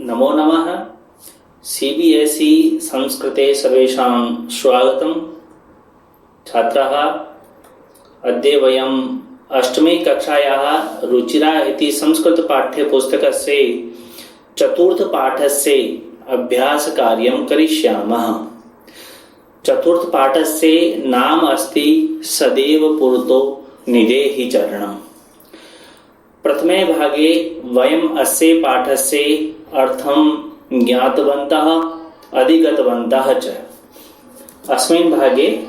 नमो नमः। सीबीएसई संस्कृते सर्वेषां स्वागतं। छात्राः, अद्य वयम् अष्टमी कक्षायाः रुचिरा इति संस्कृतपाठ्यपुस्तकस्य चतुर्थपाठस्य अभ्यासकार्यं करिष्यामः। चतुर्थपाठस्य नाम अस्ति सदैव पुरतो निदेहि चरणम्। प्रथमे भागे वयम् अस्य पाठस्य अर्थं ज्ञातवन्तः अधिगतवन्तः च। अस्मिन् भागे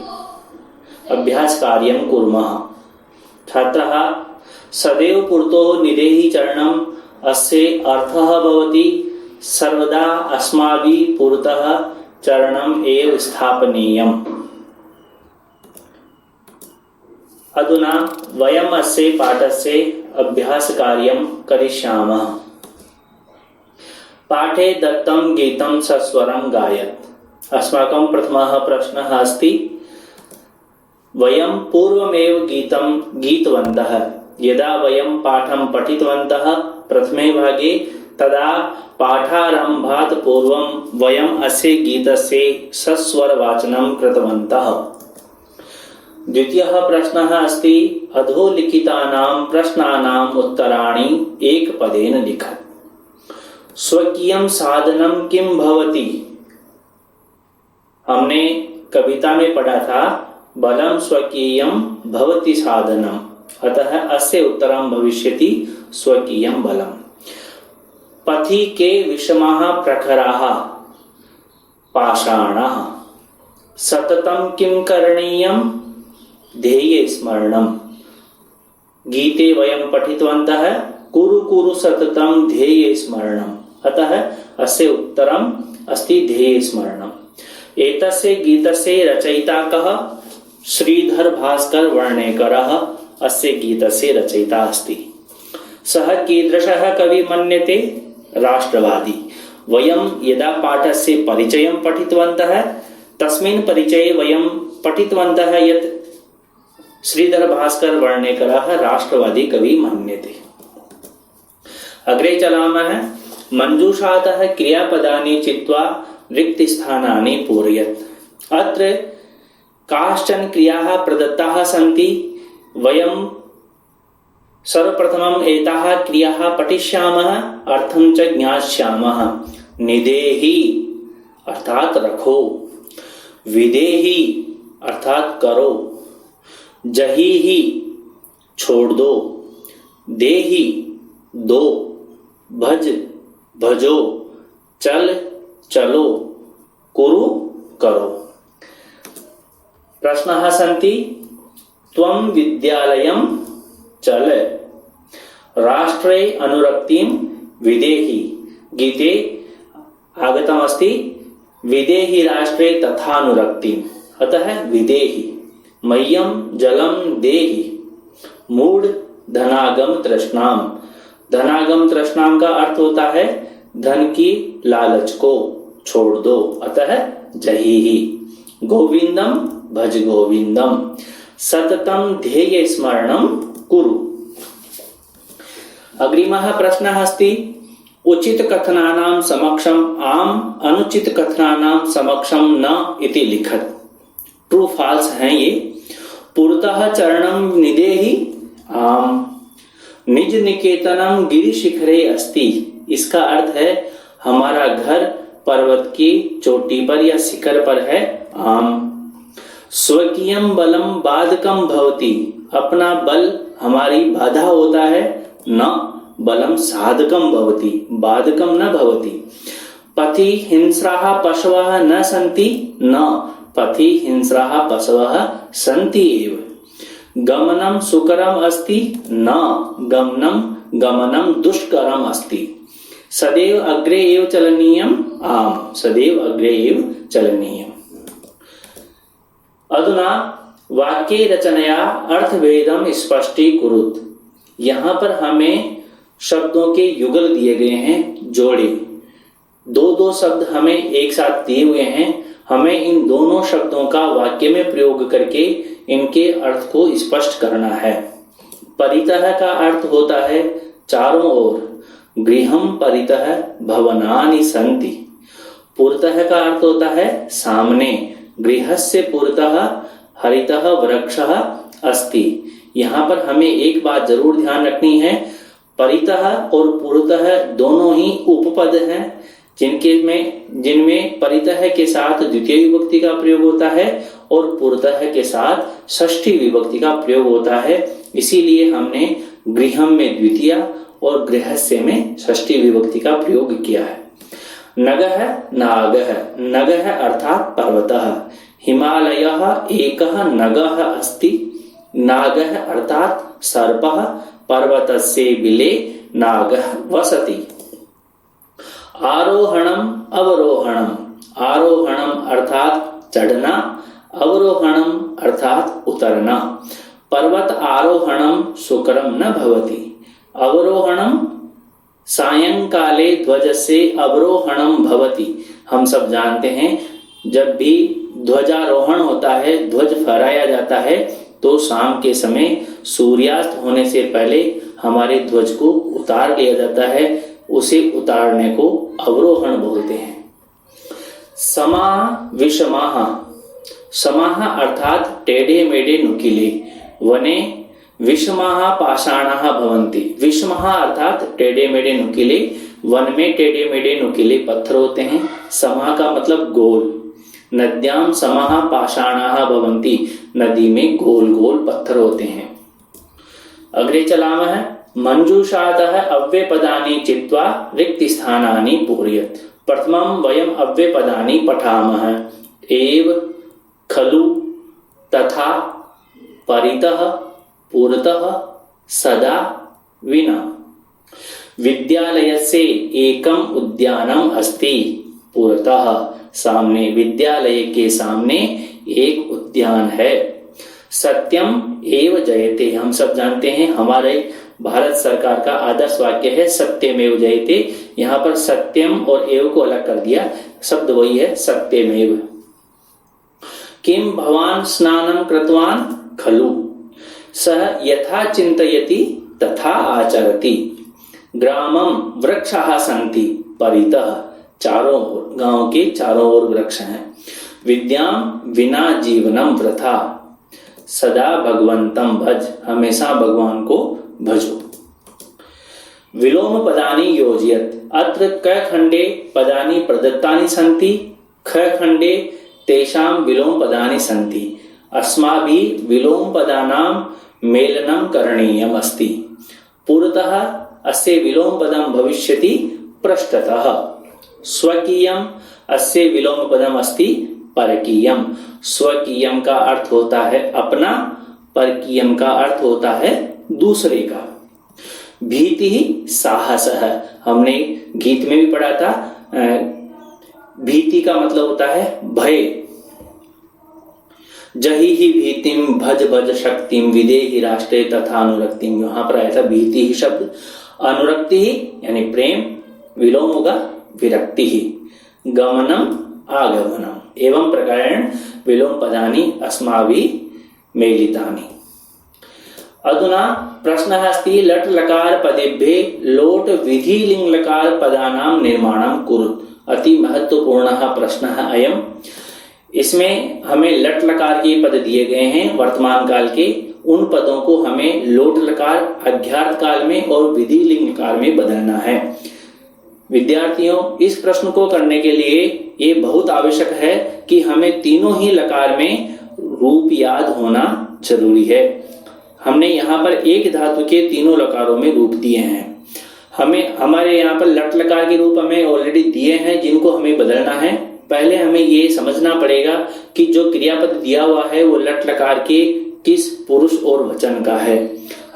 अभ्यासकार्यं कुर्मः। छात्राः, सदैव पुरतो निदेहि चरणम् अस्य अर्थः भवति सर्वदा अस्माभिः पुरतः चरणम् एव स्थापनीयम्। अधुना वयम् अस्य पाठस्य अभ्यासकार्यं करिष्यामः। पाठे दत्तं गीतं सस्वरं गायत्। अस्माकं प्रथमः प्रश्नः अस्ति, वयं पूर्वमेव गीतं गीतवन्तः। यदा वयं पाठं पठितवन्तः प्रथमे भागे, तदा पाठारम्भात् पूर्वं वयम् अस्य गीतस्य सस्वरवाचनं कृतवन्तः। द्वितीयः प्रश्नः अस्ति, अधोलिखितानां प्रश्नानाम् उत्तराणि एकपदेन लिखत्। स्वकीयं साधनं किं भवति? हमने कविता में पढ़ा था, बलं स्वकीयं भवति साधनम्, अतः अस्य उत्तरं भविष्यति स्वकीयं बलम्। पथि के विषमाः प्रखराः पाषाणाः। सततं किं करणीयं? ध्येये स्मरणम्। गीते वयं पठितवन्तः, कुरु कुरु सततं ध्येये स्मरणम्, अतः अस्य उत्तरम् अस्ति ध्येये स्मरणम्। एतस्य गीतस्य रचयिता कः? श्रीधर भास्कर वर्णेकरः अस्य गीतस्य रचयिता अस्ति। सः कीदृशः कवि मन्यते? राष्ट्रवादी। वयं यदा पाठस्य परिचयं पठितवन्तः, तस्मिन् परिचये वयं पठितवन्तः यत् श्रीधर भास्कर वर्णेकरः राष्ट्रवादी कवि मन्यते। अग्रे चलामः। मंजूषातः क्रियापदानि चित्वा रिक्तस्थानानि पूरयत्। अत्र काश्चन क्रियाः प्रदत्ताः सन्ति। वयं सर्वप्रथमम् एताः क्रियाः पठिष्यामः, अर्थं च ज्ञास्यामः। निदेहि अर्थात रखो, विदेहि अर्थात करो, जहीहि छोड़ दो, देहि दो, भज भजो, चल चलो, कुरु करो। प्रश्नाः सन्ति, त्वं विद्यालयं चल, राष्ट्रे अनुरक्तिं विदेहि। गीते आगतमस्ति विदेहि राष्ट्रे तथानुरक्तिम्, अतः विदेहि। मह्यं जलं देहि, मूढ़ धनागम तृष्णाम। धनागम तृष्णाम का अर्थ होता है धन की लालच को छोड़ दो, अतः जहीहि। गोविंदम भज गोविंदम, सततं ध्येय स्मरणं कुरु। अग्रिमः प्रश्नः अस्ति, उचित कथनानां समक्षम् आम्, अनुचित कथनानां समक्षं न इति लिखत्। ट्रू फॉल्स है ये। पुरतः चरणं निदेहि आम्, निज निकेतनम गिरि शिखरे अस्ति। इसका अर्थ है हमारा घर पर्वत की चोटी पर या शिखर पर है। आम। स्वकीयं बलम बाधकम भवति, अपना बल हमारी बाधा होता है। न बलम साधकम भवति, बाधकम न भवति। पथि हिंस्राः पशवः न सन्ति, न पथि हिंस्राः पशवः सन्ति एव। गमनं सुकरम अस्ति, न गमनं दुष्करम अस्ति। सदैव अग्रे एव चलनीयम्, आम्, सदैव अग्रे एव चलनीयम्। अधुना वाक्ये रचनया अर्थभेदं स्पष्टीकुरुत्। यहाँ पर हमें शब्दों के युगल दिए गए हैं, जोड़े। दो शब्द हमें एक साथ दिए हुए हैं। हमें इन दोनों शब्दों का वाक्य में प्रयोग करके इनके अर्थ को स्पष्ट करना है। परितः का अर्थ होता है चारों ओर। गृहम परितः भवनानि सन्ति। पुरतः का अर्थ होता है सामने, गृहस्य पुरतः हरितः वृक्षः अस्ति। यहाँ पर हमें एक बात जरूर ध्यान रखनी है, परितः और पुरतः दोनों ही उपपद हैं, जिनमें परितः के साथ द्वितीय विभक्ति का प्रयोग होता है और पुरतः के साथ षष्ठी विभक्ति का प्रयोग होता है। इसीलिए हमने गृहम में द्वितीय और गृहस्य में षष्ठी विभक्ति का प्रयोग किया है। नगः नागः, नगः अर्थात पर्वतः, हिमालयः एकः नगः अस्ति। नागः अर्थात सर्पः, पर्वतस्य बिले नागः वसति। आरोहणम अवरोहणम, आरोहणम अर्थात चढ़ना, अवरोहणम अर्थात उतरना। पर्वत आरोहणम सुकरम न भवति। अवरोहणम सायंकाले ध्वज से अवरोहणम भवति। हम सब जानते हैं जब भी ध्वजारोहण होता है, ध्वज फहराया जाता है, तो शाम के समय सूर्यास्त होने से पहले हमारे ध्वज को उतार लिया जाता है। उसे उतारने को अवरोहण बोलते हैं। समाः विषमाः, समाः अर्थात टेढ़े मेढ़े नुकीले। वने विषमाः पाषाणाः भवन्ति। विषमाः अर्थात टेढ़े मेढ़े नुकीले, वन में टेढ़े मेढ़े नुकीले पत्थर होते हैं। समाः का मतलब गोल। नद्यां समाः पाषाणाः भवन्ति, नदी में गोल गोल पत्थर होते हैं। अग्रे चलामः। मंजूषातः अव्ययपदानि चित्वा रिक्तस्थानानि पूरयेत्। प्रथमं वयम् अव्ययपदानि पठामः। एव, खलु, तथा, परितः, पुरतः, सदा, विना। विद्यालयस्य एकम उद्यानम अस्ति। पुरतः सामने, विद्यालय के सामने एक उद्यान है। सत्यम एव जयते, हम सब जानते हैं हमारे भारत सरकार का आदर्श वाक्य है सत्यमेव जयते। यहाँ पर सत्यम और एव को अलग कर दिया, शब्द वही है सत्यमेव। किम भवान स्नानं कृतवान खलु, सः यथा चिन्तयति तथा आचरति। ग्रामं वृक्षाः सन्ति परितः, चारों गांव के चारों ओर वृक्ष हैं। विद्यां विना जीवनम वृथा, सदा भगवंतम भज, हमेशा भगवान को भजो। विलोम पदानि योजयत्। अत्र क खंडे पदानि प्रदत्तानि सन्ति, ख खंडे तेषां विलोम पदानि सन्ति। अस्माभिः विलोम पदानां मेलनं करणीयम् अस्ति। पुरतः अस्य विलोम पदं भविष्यति पृष्ठतः। स्वकीयम् अस्य विलोम पदम अस्ति परकीयम। स्वकीयम का अर्थ होता है अपना, परकीयम का अर्थ होता है दूसरे का। भीति ही साहस है, हमने गीत में भी पढ़ा था। भीति का मतलब होता है भय। जहि ही भीतिम भज भज शक्तिम विदेहि राष्ट्रे तथा अनुरक्तिम, यहाँ पर आया था भीति ही शब्द। अनुरक्ति ही यानी प्रेम, विलोम होगा विरक्ति ही। गमनम आगमनम एवं प्रकारेण विलोम पदानि अस्माभिः मेलितानि। अधुना प्रश्नः अस्ति लट् लकार पदेभ्यः लोट विधि लिंग लकार पदानां निर्माणं कुरुत्। अति महत्वपूर्णः प्रश्नः अयम्। इसमें हमें लट लकार के पद दिए गए हैं वर्तमान काल के, उन पदों को हमें लोट लकार अज्ञात काल में और विधि लिंग काल में बदलना है। विद्यार्थियों, इस प्रश्न को करने के लिए ये बहुत आवश्यक है कि हमें तीनों ही लकार में रूप याद होना जरूरी है। हमने यहाँ पर एक धातु के तीनों लकारों में रूप दिए हैं। हमारे यहाँ पर लट लकार के रूप हमें ऑलरेडी दिए हैं, जिनको हमें बदलना है। पहले हमें ये समझना पड़ेगा कि जो क्रियापद दिया हुआ है वो लट लकार के किस पुरुष और वचन का है।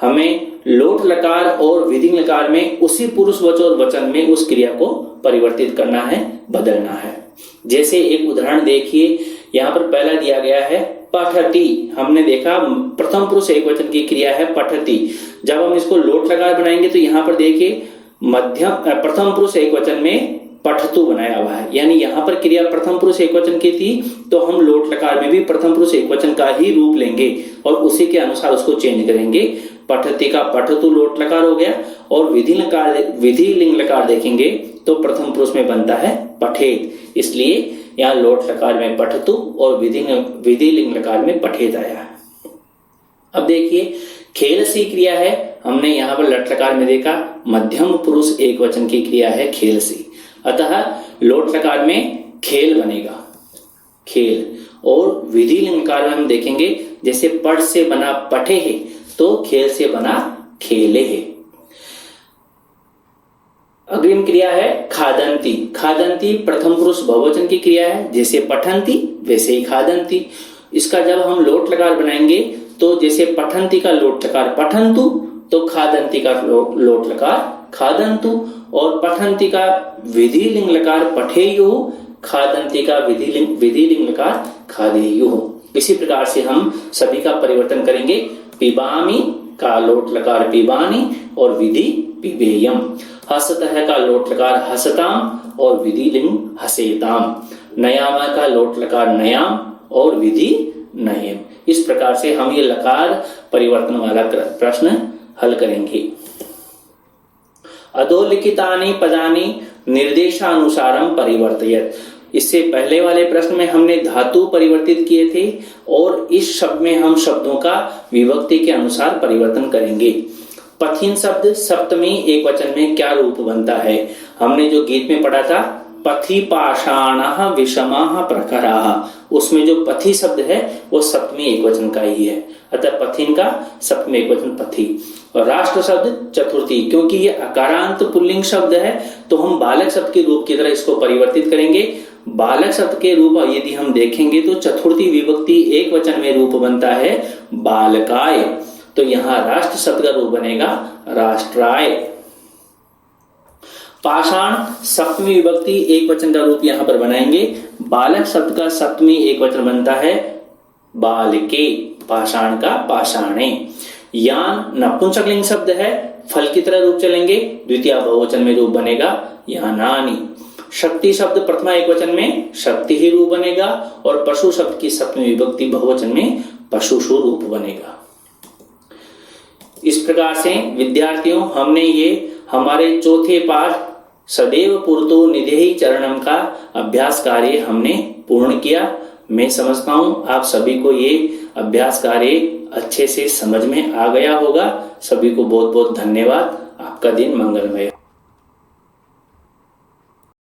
हमें लोट लकार और विधिंग लकार में उसी पुरुष वचन और वचन में उस क्रिया को परिवर्तित करना है, बदलना है। जैसे एक उदाहरण देखिए, यहाँ पर पहला दिया गया है पठति। हमने देखा प्रथम पुरुष एक वचन की क्रिया है पठति। जब हम इसको लोट लकार बनाएंगे तो यहाँ पर देखिए प्रथम पुरुष एक वचन में पठतु बनाया हुआ है, यानी यहाँ पर क्रिया प्रथम पुरुष एक वचन की थी, तो हम लोट लकार में भी प्रथम पुरुष एक वचन का ही रूप लेंगे और उसी के अनुसार उसको चेंज करेंगे। पठति का पठतु लोट लकार हो गया, और विधि लिंग लकार देखेंगे तो प्रथम पुरुष में बनता है पठेत, इसलिए यहाँ लोट लकार में पठतु और विधि लिंग लकार में पठेत आया है। अब देखिए खेलसी क्रिया है, हमने यहाँ पर लट लकार में देखा मध्यम पुरुष एक वचन की क्रिया है खेलसी, अतः लोट लकार में खेल बनेगा, खेल। और विधि लिंगकार में हम देखेंगे जैसे पढ़ से बना पठे है तो खेल से बना खेले है। अग्रिम क्रिया है खादंती। खादंती प्रथम पुरुष बहुवचन की क्रिया है, जैसे पठंती वैसे ही खादंती। इसका जब हम लोट लकार बनाएंगे तो जैसे पठंती का लोट लकार पठंतु तो खादंती का लोट लकार खादंतु, और पठंती का विधि लिंग लकार पठेयु, खादंती का विधि लिंग लकार खादेयु। इसी प्रकार से हम सभी का परिवर्तन करेंगे। पिबामी का लोट लकार पिबानी और विधि पिबेयम। हसतः का लोट लकार हसताम और विधि लिंग हसेताम। नयाम का लोट लकार नयाम और विधि नयम। इस प्रकार से हम ये लकार परिवर्तन वाला प्रश्न हल करेंगे। अधोलिखितानि पदानि निर्देशानुसारम परिवर्तयत। इससे पहले वाले प्रश्न में हमने धातु परिवर्तित किए थे और इस शब्द में हम शब्दों का विभक्ति के अनुसार परिवर्तन करेंगे। पथिन शब्द सप्तमी एक वचन में क्या रूप बनता है? हमने जो गीत में पढ़ा था पथि पाषाणः विषमः प्रखराः, उसमें जो पथि शब्द है वो सप्तमी एक वचन का ही है, अतः पथिन का सप्तमी एक वचन पथि। और राष्ट्र शब्द चतुर्थी, क्योंकि ये अकारांत पुल्लिंग शब्द है तो हम बालक शब्द के रूप की तरह इसको परिवर्तित करेंगे। बालक शब्द के रूप यदि हम देखेंगे तो चतुर्थी विभक्ति एक वचन में रूप बनता है बालकाय, तो यहाँ राष्ट्र शब्द का रूप बनेगा राष्ट्राय। पाषाण सप्तमी विभक्ति एक वचन का रूप यहाँ पर बनाएंगे। बालक शब्द का सप्तमी एक वचन बनता है बालके, पाषाण का पाषाणे। यान नपुंसकलिंग शब्द है, फल की तरह रूप चलेंगे, द्वितीय बहुवचन में रूप बनेगा यानानि। शक्ति शब्द प्रथमा एक वचन में शक्ति ही रूप बनेगा, और पशु शब्द की सप्तमी विभक्ति बहुवचन में पशुषु रूप बनेगा। इस प्रकार से विद्यार्थियों हमने ये हमारे चौथे पाठ सदैव पुरतो निधेहि चरणम का अभ्यास कार्य हमने पूर्ण किया। मैं समझता हूं आप सभी को ये अभ्यास कार्य अच्छे से समझ में आ गया होगा। सभी को बहुत बहुत धन्यवाद। आपका दिन मंगलमय।